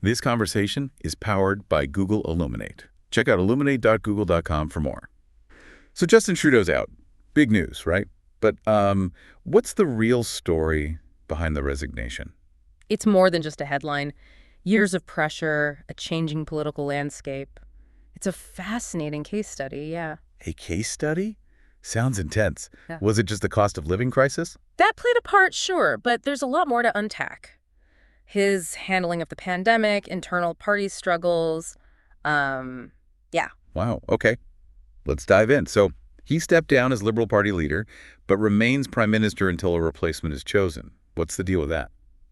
This conversation is powered by Google Illuminate. Check out illuminate.google.com for more. So Justin Trudeau's out. Big news, right? But what's the real story behind the resignation? It's more than just a headline. Years of pressure, a changing political landscape. It's a fascinating case study, yeah. A case study? Sounds intense. Yeah. Was it just the cost of living crisis? That played a part, sure, but there's a lot more to unpack. His handling of the pandemic, internal party struggles, yeah. Wow, okay. Let's dive in. So he stepped down as Liberal Party leader, but remains prime minister until a replacement is chosen. What's the deal with that?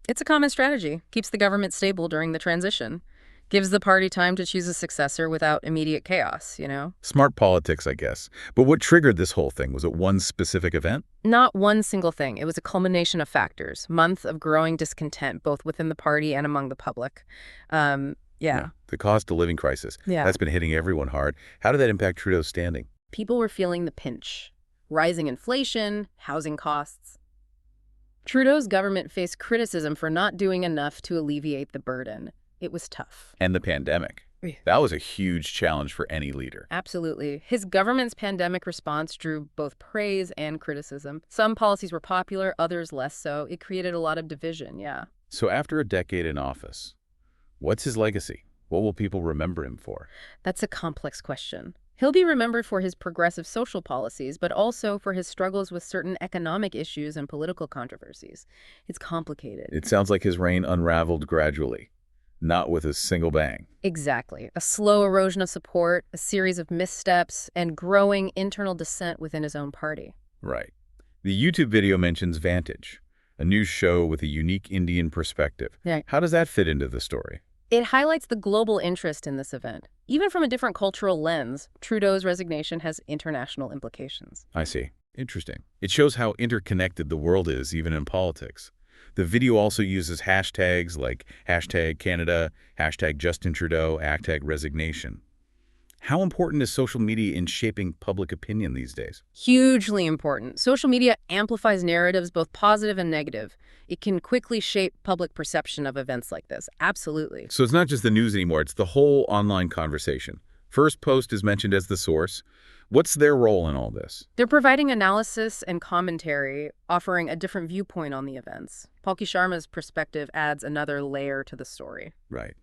It's a common strategy. Keeps the government stable during the transition. Gives the party time to choose a successor without immediate chaos, you know? Smart politics, I guess. But what triggered this whole thing? Was it one specific event? Not one single thing. It was a culmination of factors. Months of growing discontent, both within the party and among the public. Yeah. The cost of living crisis. Yeah. That's been hitting everyone hard. How did that impact Trudeau's standing? People were feeling the pinch. Rising inflation, housing costs. Trudeau's government faced criticism for not doing enough to alleviate the burden. It was tough. And the pandemic. Yeah. That was a huge challenge for any leader. Absolutely. His government's pandemic response drew both praise and criticism. Some policies were popular, others less so. It created a lot of division, yeah. So after a decade in office, what's his legacy? What will people remember him for? That's a complex question. He'll be remembered for his progressive social policies, but also for his struggles with certain economic issues and political controversies. It's complicated. It sounds like his reign unraveled gradually, not with a single bang. Exactly. A slow erosion of support, a series of missteps, and growing internal dissent within his own party. Right. The YouTube video mentions Vantage, a news show with a unique Indian perspective. Yeah. How does that fit into the story? It highlights the global interest in this event. Even from a different cultural lens, Trudeau's resignation has international implications. I see. Interesting. It shows how interconnected the world is, even in politics. The video also uses hashtags like #Canada, #JustinTrudeau, #resignation. How important is social media in shaping public opinion these days? Hugely important. Social media amplifies narratives, both positive and negative. It can quickly shape public perception of events like this. Absolutely. So it's not just the news anymore, it's the whole online conversation. First Post is mentioned as the source. What's their role in all this? They're providing analysis and commentary, offering a different viewpoint on the events. Palki Sharma's perspective adds another layer to the story. Right.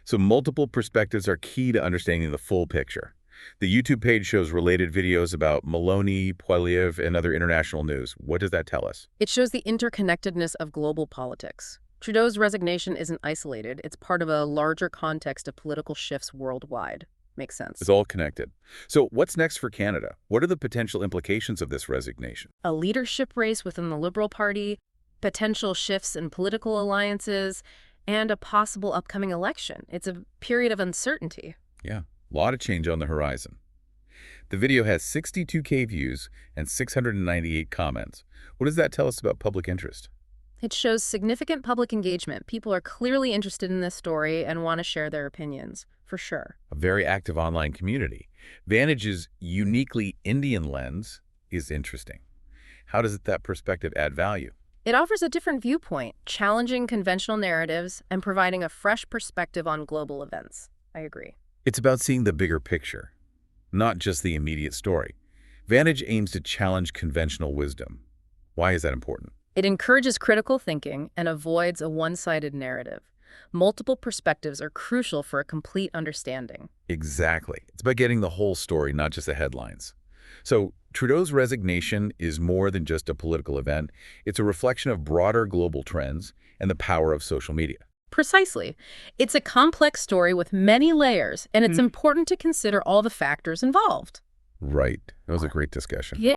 So multiple perspectives are key to understanding the full picture. The YouTube page shows related videos about Maloney, Poilievre, and other international news. What does that tell us? It shows the interconnectedness of global politics. Trudeau's resignation isn't isolated. It's part of a larger context of political shifts worldwide. Makes sense. It's all connected. So what's next for Canada? What are the potential implications of this resignation? A leadership race within the Liberal Party, potential shifts in political alliances, and a possible upcoming election. It's a period of uncertainty. Yeah, a lot of change on the horizon. The video has 62K views and 698 comments. What does that tell us about public interest? It shows significant public engagement. People are clearly interested in this story and want to share their opinions, for sure. A very active online community. Vantage's uniquely Indian lens is interesting. How does that perspective add value? It offers a different viewpoint, challenging conventional narratives and providing a fresh perspective on global events. I agree. It's about seeing the bigger picture, not just the immediate story. Vantage aims to challenge conventional wisdom. Why is that important? It encourages critical thinking and avoids a one-sided narrative. Multiple perspectives are crucial for a complete understanding. Exactly. It's about getting the whole story, not just the headlines. So Trudeau's resignation is more than just a political event. It's a reflection of broader global trends and the power of social media. Precisely. It's a complex story with many layers, and it's important to consider all the factors involved. Right. That was a great discussion. Yeah.